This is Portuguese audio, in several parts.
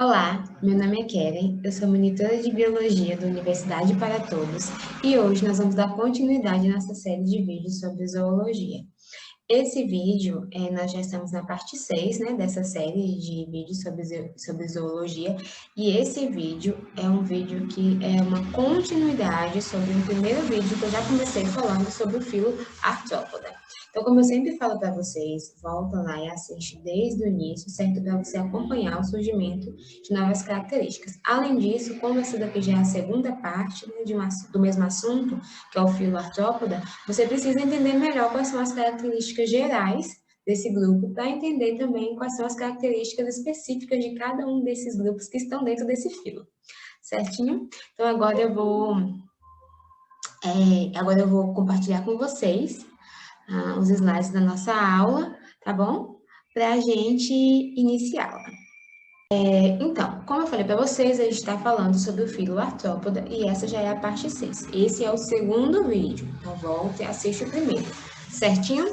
Olá, meu nome é Keren, eu sou monitora de Biologia da Universidade para Todos e hoje nós vamos dar continuidade nessa série de vídeos sobre zoologia. Esse vídeo, nós já estamos na parte 6, né, dessa série de vídeos sobre zoologia, e esse vídeo é um vídeo que é uma continuidade sobre um primeiro vídeo que eu já comecei falando sobre o filo Arthropoda. Então, como eu sempre falo para vocês, volta lá e assiste desde o início, certo? Para você acompanhar o surgimento de novas características. Além disso, como essa daqui já é a segunda parte, né, do mesmo assunto, que é o filo Arthropoda, você precisa entender melhor quais são as características gerais desse grupo, para entender também quais são as características específicas de cada um desses grupos que estão dentro desse filo, certinho? Então, agora eu vou compartilhar com vocês os slides da nossa aula, tá bom? Para a gente iniciá-la. Então, como eu falei para vocês, a gente está falando sobre o filo Arthrópoda e essa já é a parte 6. Esse é o segundo vídeo, então volta e assiste o primeiro, certinho?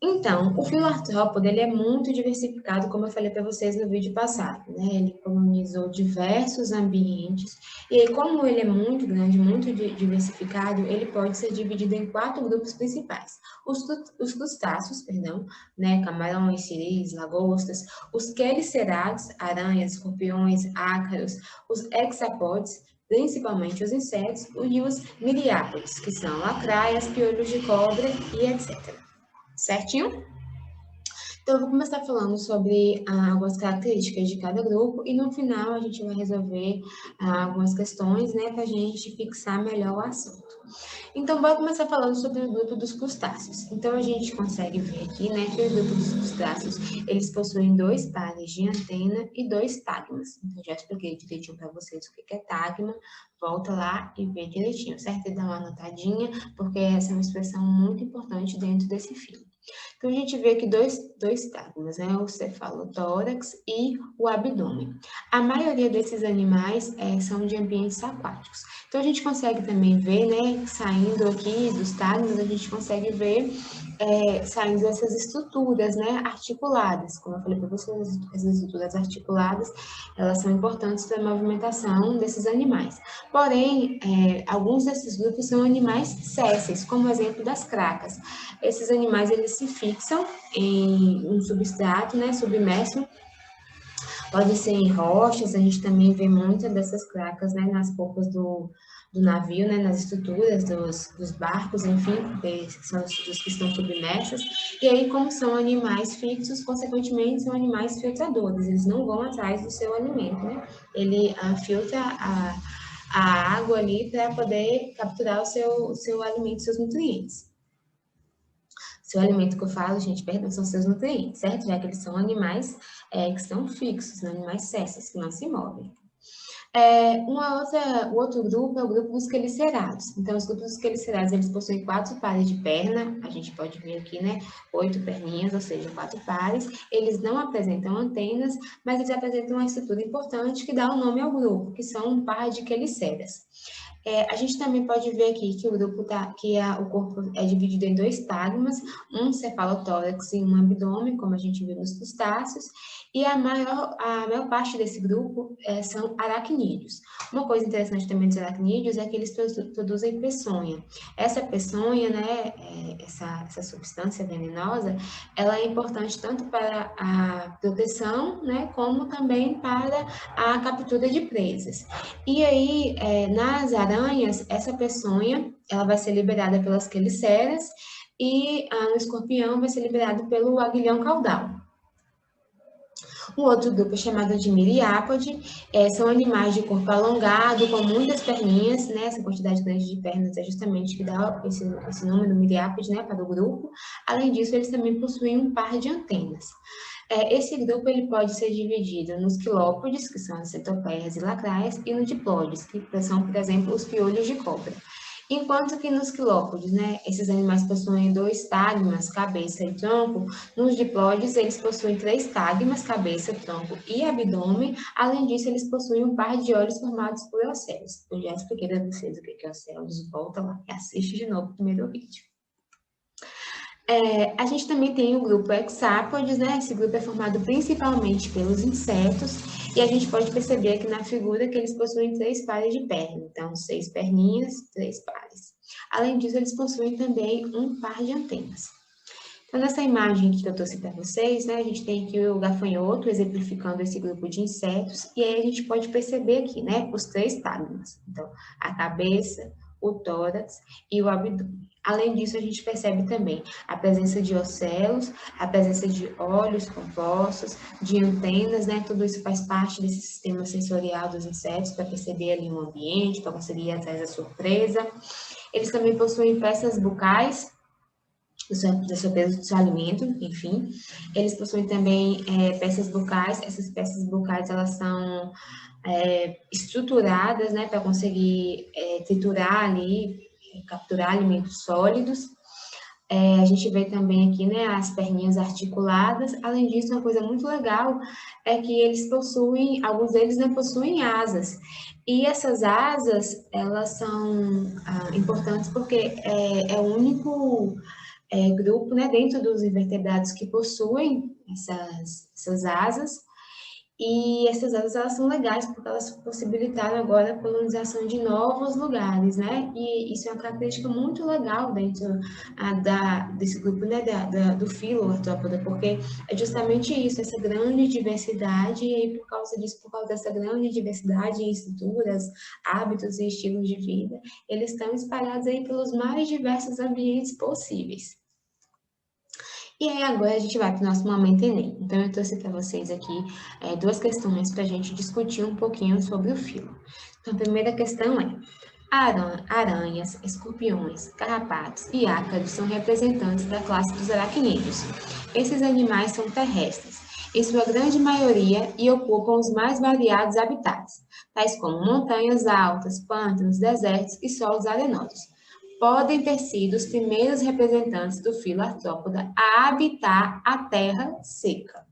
Então, o filo Arthrópoda, ele é muito diversificado, como eu falei para vocês no vídeo passado, né? Ele colonizou diversos ambientes, e aí, como ele é muito grande, muito diversificado, ele pode ser dividido em 4 grupos principais. Os crustáceos, perdão, né? Camarões, siris, lagostas, os quelicerados, aranhas, escorpiões, ácaros, os hexapodes, principalmente os insetos, e os miriápodes, que são lacraias, piolhos de cobra e etc. Certinho? Então, eu vou começar falando sobre algumas características de cada grupo e no final a gente vai resolver algumas questões, né, para a gente fixar melhor o assunto. Então, bora começar falando sobre o grupo dos crustáceos. Então, a gente consegue ver aqui, né, que o grupo dos crustáceos, eles possuem 2 pares de antena e 2 tagmas. Então, já expliquei direitinho para vocês o que é tagma, volta lá e vê direitinho, certo? E dá uma anotadinha, porque essa é uma expressão muito importante dentro desse filo. Então, a gente vê aqui dois tagmas, né? O cefalotórax e o abdômen. A maioria desses animais são de ambientes aquáticos. Então, a gente consegue também ver, né? Saindo aqui dos tagmas, a gente consegue ver saindo essas estruturas, né? Articuladas. Como eu falei para vocês, essas estruturas articuladas, elas são importantes para a movimentação desses animais. Porém, alguns desses grupos são animais sésseis, como o exemplo das cracas. Esses animais, eles se fixam em um substrato, né, submerso, pode ser em rochas, a gente também vê muitas dessas cracas, né, nas polpas do navio, né, nas estruturas dos barcos, enfim, são as estruturas que estão submersas, e aí, como são animais fixos, consequentemente, são animais filtradores, eles não vão atrás do seu alimento, né, ele filtra a água ali para poder capturar o seu alimento, seus nutrientes. Seu alimento que eu falo, gente, perdão, são seus nutrientes, certo? Já que eles são animais que são fixos, né? Animais cessos, que não se movem. O outro grupo é o grupo dos quelicerados. Então, os grupos dos quelicerados, eles possuem 4 pares de perna, a gente pode ver aqui, né, 8 perninhas, ou seja, 4 pares. Eles não apresentam antenas, mas eles apresentam uma estrutura importante que dá o nome ao grupo, que são um par de queliceras. A gente também pode ver aqui que o corpo é dividido em 2 tagmas, um cefalotórax e um abdômen, como a gente viu nos crustáceos, e a maior parte desse grupo são aracnídeos. Uma coisa interessante também dos aracnídeos é que eles produzem peçonha. Essa peçonha, né, essa substância venenosa, ela é importante tanto para a proteção, né, como também para a captura de presas. E aí, nas aranhas, essa peçonha, ela vai ser liberada pelas queliceras e no escorpião vai ser liberado pelo aguilhão caudal. O outro grupo é chamado de miriápode, são animais de corpo alongado, com muitas perninhas, né? Essa quantidade grande de pernas é justamente que dá esse número miriápode, né, para o grupo. Além disso, eles também possuem um par de antenas. Esse grupo ele pode ser dividido nos quilópodes, que são as centopeias e lacraias, e no diplóides, que são, por exemplo, os piolhos de cobra. Enquanto que nos quilópodes, né, esses animais possuem 2 tagmas, cabeça e tronco, nos diplóides eles possuem 3 tagmas, cabeça, tronco e abdômen. Além disso, eles possuem um par de olhos formados por océlios. Eu já expliquei para vocês o que é océlios, volta lá e assiste de novo o primeiro vídeo. A gente também tem o grupo Hexápodes, né? Esse grupo é formado principalmente pelos insetos, e a gente pode perceber aqui na figura que eles possuem 3 pares de perna, então 6 perninhas, 3 pares. Além disso, eles possuem também um par de antenas. Então, nessa imagem que eu trouxe para vocês, né, a gente tem aqui o gafanhoto exemplificando esse grupo de insetos, e aí a gente pode perceber aqui, né, os 3 tábuas. Então, a cabeça, o tórax e o abdômen. Além disso, a gente percebe também a presença de ocelos, a presença de olhos compostos, de antenas, né? Tudo isso faz parte desse sistema sensorial dos insetos para perceber ali o ambiente, para conseguir ir atrás da surpresa. Eles também possuem peças bucais, da surpresa do seu alimento, enfim. Eles possuem também peças bucais. Essas peças bucais, elas são estruturadas, né, para conseguir triturar ali, capturar alimentos sólidos. A gente vê também aqui, né, as perninhas articuladas. Além disso, uma coisa muito legal é que eles possuem, alguns deles, né, possuem asas. E essas asas, elas são importantes porque é o único grupo, né, dentro dos invertebrados que possuem essas asas. E essas asas, elas são legais porque elas possibilitaram agora a colonização de novos lugares, né? E isso é uma característica muito legal dentro desse grupo, né, do filo artrópoda, porque é justamente isso, essa grande diversidade, e aí por causa disso, por causa dessa grande diversidade em estruturas, hábitos e estilos de vida, eles estão espalhados aí pelos mais diversos ambientes possíveis. E aí agora a gente vai para o nosso Momento Enem. Então eu trouxe para vocês aqui 2 questões para a gente discutir um pouquinho sobre o filo. Então a primeira questão é: aranhas, escorpiões, carrapatos e ácaros são representantes da classe dos aracnídeos. Esses animais são terrestres, em sua grande maioria, e ocupam os mais variados habitats, tais como montanhas altas, pântanos, desertos e solos arenosos. Podem ter sido os primeiros representantes do filo artrópoda a habitar a terra seca.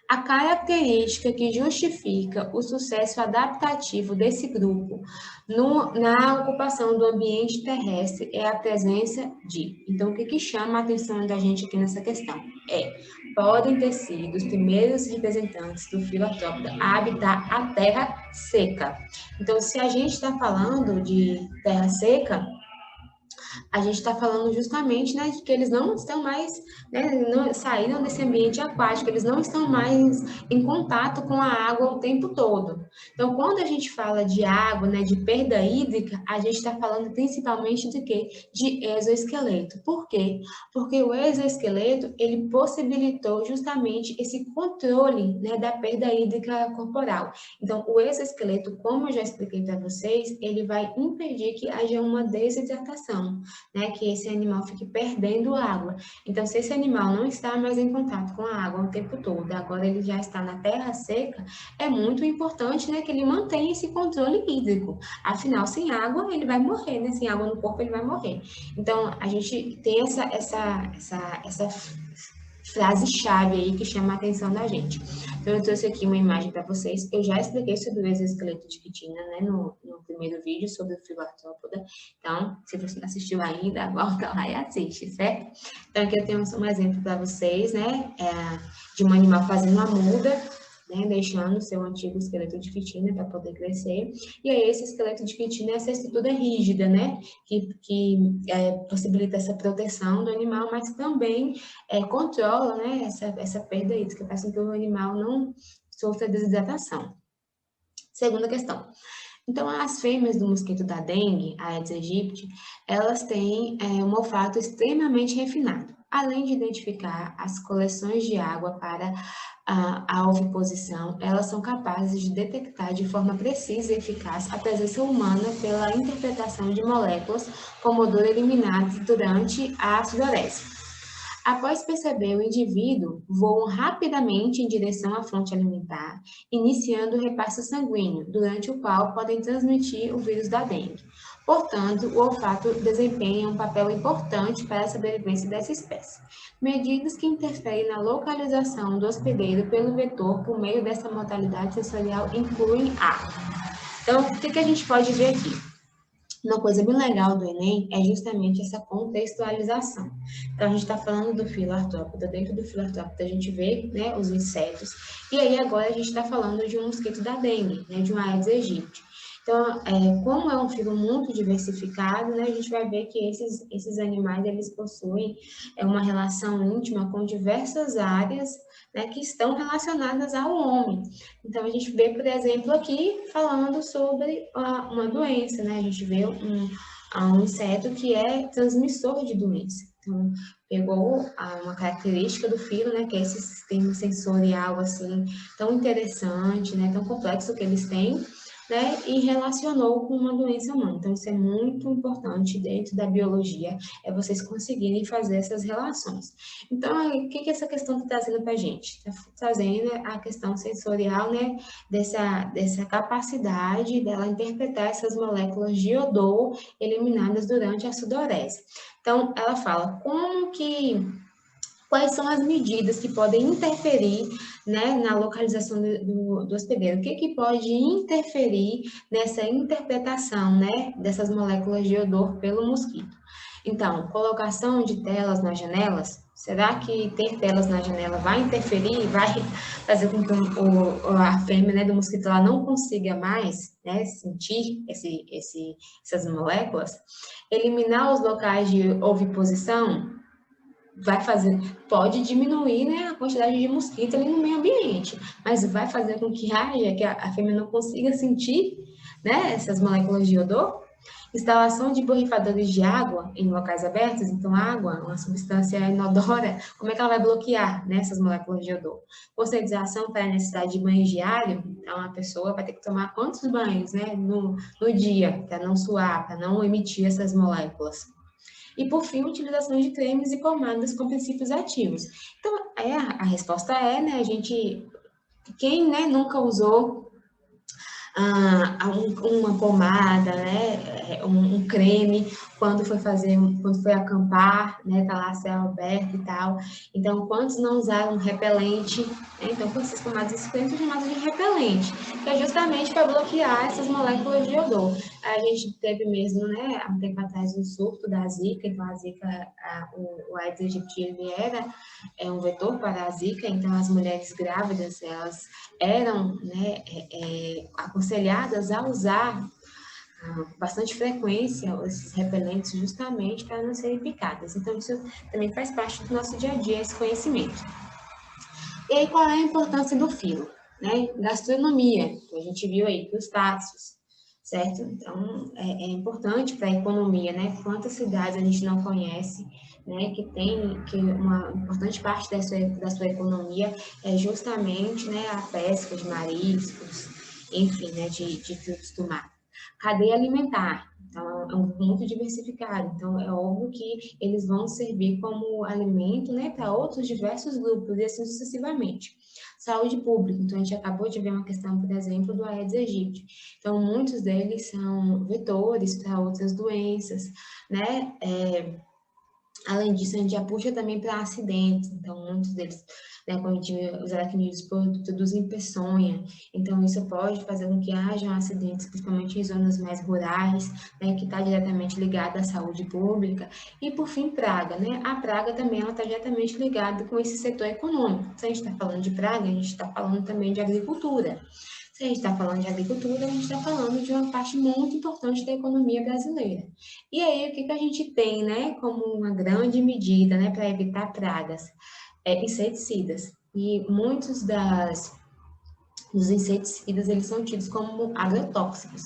A característica que justifica o sucesso adaptativo desse grupo na ocupação do ambiente terrestre é a presença de. Então, o que chama a atenção da gente aqui nessa questão? Podem ter sido os primeiros representantes do filo artrópoda a habitar a terra seca. Então, se a gente está falando de terra seca, a gente está falando justamente, né, de que eles não estão mais, né, não, saíram desse ambiente aquático, eles não estão mais em contato com a água o tempo todo. Então, quando a gente fala de água, né, de perda hídrica, a gente está falando principalmente de quê? De exoesqueleto. Por quê? Porque o exoesqueleto, ele possibilitou justamente esse controle, né, da perda hídrica corporal. Então, o exoesqueleto, como eu já expliquei para vocês, ele vai impedir que haja uma desidratação, né, que esse animal fique perdendo água. Então, se esse animal não está mais em contato com a água o tempo todo, agora ele já está na terra seca, é muito importante, né, que ele mantenha esse controle hídrico. Afinal, sem água, ele vai morrer, né? Sem água no corpo, ele vai morrer. Então, a gente tem essa frase-chave aí que chama a atenção da gente. Então, eu trouxe aqui uma imagem para vocês. Eu já expliquei sobre o exoesqueleto de quitina, né, no primeiro vídeo sobre o filo artrópoda. Então, se você não assistiu ainda, volta lá e assiste, certo? Então, aqui eu tenho um exemplo para vocês, né, de um animal fazendo a muda, né, deixando o seu antigo esqueleto de quitina para poder crescer. E aí, esse esqueleto de quitina é essa estrutura rígida, né, que possibilita essa proteção do animal, mas também controla, né, essa perda hídrica, faz com que o animal não sofra desidratação. Segunda questão. Então, as fêmeas do mosquito da dengue, a Aedes aegypti, elas têm um olfato extremamente refinado. Além de identificar as coleções de água para a oviposição, elas são capazes de detectar de forma precisa e eficaz a presença humana pela interpretação de moléculas como odor eliminadas durante a sudorese. Após perceber o indivíduo, voam rapidamente em direção à fonte alimentar, iniciando o repasse sanguíneo, durante o qual podem transmitir o vírus da dengue. Portanto, o olfato desempenha um papel importante para a sobrevivência dessa espécie. Medidas que interferem na localização do hospedeiro pelo vetor por meio dessa modalidade sensorial incluem a... Então, o que a gente pode ver aqui? Uma coisa bem legal do Enem é justamente essa contextualização. Então, a gente está falando do filo artrópode, dentro do filo artrópode a gente vê, né, os insetos, e aí agora a gente está falando de um mosquito da dengue, né, de um Aedes aegypti. Então, como é um filo muito diversificado, né, a gente vai ver que esses animais, eles possuem uma relação íntima com diversas áreas, né, que estão relacionadas ao homem. Então, a gente vê, por exemplo, aqui falando sobre uma doença, né? A gente vê um inseto que é transmissor de doença. Então, pegou uma característica do filo, né? Que é esse sistema sensorial, assim, tão interessante, né? Tão complexo que eles têm, né? E relacionou com uma doença humana. Então, isso é muito importante dentro da biologia, é vocês conseguirem fazer essas relações. Então, o que essa questão está trazendo para a gente? Está trazendo a questão sensorial, né? Dessa capacidade dela interpretar essas moléculas de odor eliminadas durante a sudorese. Então, ela fala quais são as medidas que podem interferir, né, na localização do hospedeiro? O que pode interferir nessa interpretação, né, dessas moléculas de odor pelo mosquito? Então, colocação de telas nas janelas. Será que ter telas na janela vai interferir, vai fazer com que a fêmea, né, do mosquito ela não consiga mais, né, sentir essas moléculas? Eliminar os locais de oviposição pode diminuir, né, a quantidade de mosquito ali no meio ambiente, mas vai fazer com que haja, que a fêmea não consiga sentir, né, essas moléculas de odor. Instalação de borrifadores de água em locais abertos, então água, uma substância inodora, como é que ela vai bloquear, né, essas moléculas de odor? Conscientização para a necessidade de banho diário, então a pessoa vai ter que tomar quantos banhos, né, no dia, para não suar, para não emitir essas moléculas. E, por fim, utilização de cremes e pomadas com princípios ativos. Então, a resposta é, né, quem, né, nunca usou uma pomada, né, um creme, quando foi acampar, né, tá lá céu aberto e tal. Então, quantos não usaram repelente? Né? Então, com essas pomadas, esses cremes são chamados de repelente, que é justamente para bloquear essas moléculas de odor. A gente teve mesmo, né, há um tempo atrás, um surto da Zika. Então, a Zika, o Aedes aegypti, ele era um vetor para a Zika. Então, as mulheres grávidas, elas eram, né, aconselhadas a usar bastante frequência esses repelentes justamente para não serem picadas. Então, isso também faz parte do nosso dia a dia, esse conhecimento. E aí, qual é a importância do filo? Né? Gastronomia, que a gente viu aí, crustáceos, certo? Então, é importante para a economia, né? Quantas cidades a gente não conhece, né? Que uma importante parte da sua economia é justamente, né, a pesca de mariscos, enfim, né, de frutos do mar. Cadeia alimentar. Então, é muito diversificado. Então, é óbvio que eles vão servir como alimento, né, para outros diversos grupos, e assim sucessivamente. Saúde pública. Então, a gente acabou de ver uma questão, por exemplo, do Aedes aegypti. Então, muitos deles são vetores para outras doenças, né? Além disso, a gente já puxa também para acidentes. Então, muitos deles, né, como a gente vê, os aracnídeos produzem peçonha. Então, isso pode fazer com que hajam acidentes, principalmente em zonas mais rurais, né, que está diretamente ligada à saúde pública. E, por fim, praga, né? A praga também está diretamente ligada com esse setor econômico. Se a gente está falando de praga, a gente está falando também de agricultura. Se a gente está falando de agricultura, a gente está falando de uma parte muito importante da economia brasileira. E aí, o que a gente tem, né, como uma grande medida, né, para evitar pragas? Inseticidas. E muitos dos inseticidas, eles são tidos como agrotóxicos.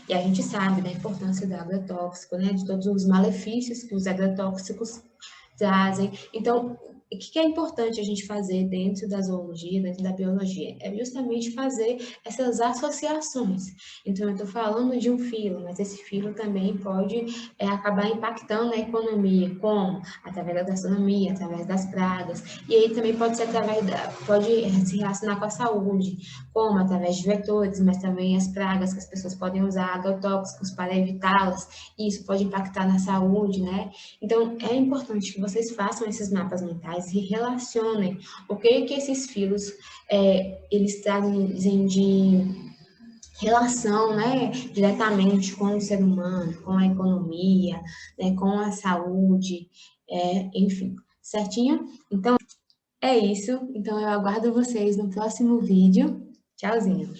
E a gente sabe da importância do agrotóxico, né, de todos os malefícios que os agrotóxicos trazem. Então, o que é importante a gente fazer dentro da zoologia, dentro da biologia? É justamente fazer essas associações. Então, eu estou falando de um filo, mas esse filo também pode acabar impactando a economia. Como? Através da gastronomia, através das pragas. E aí também pode ser pode se relacionar com a saúde, como? Através de vetores, mas também as pragas, que as pessoas podem usar agrotóxicos para evitá-las, e isso pode impactar na saúde, né? Então, é importante que vocês façam esses mapas mentais e relacionem o que esses filos eles trazem de relação, né, diretamente com o ser humano, com a economia, né, com a saúde, enfim, certinho? Então, é isso. Então, eu aguardo vocês no próximo vídeo. Tchauzinho!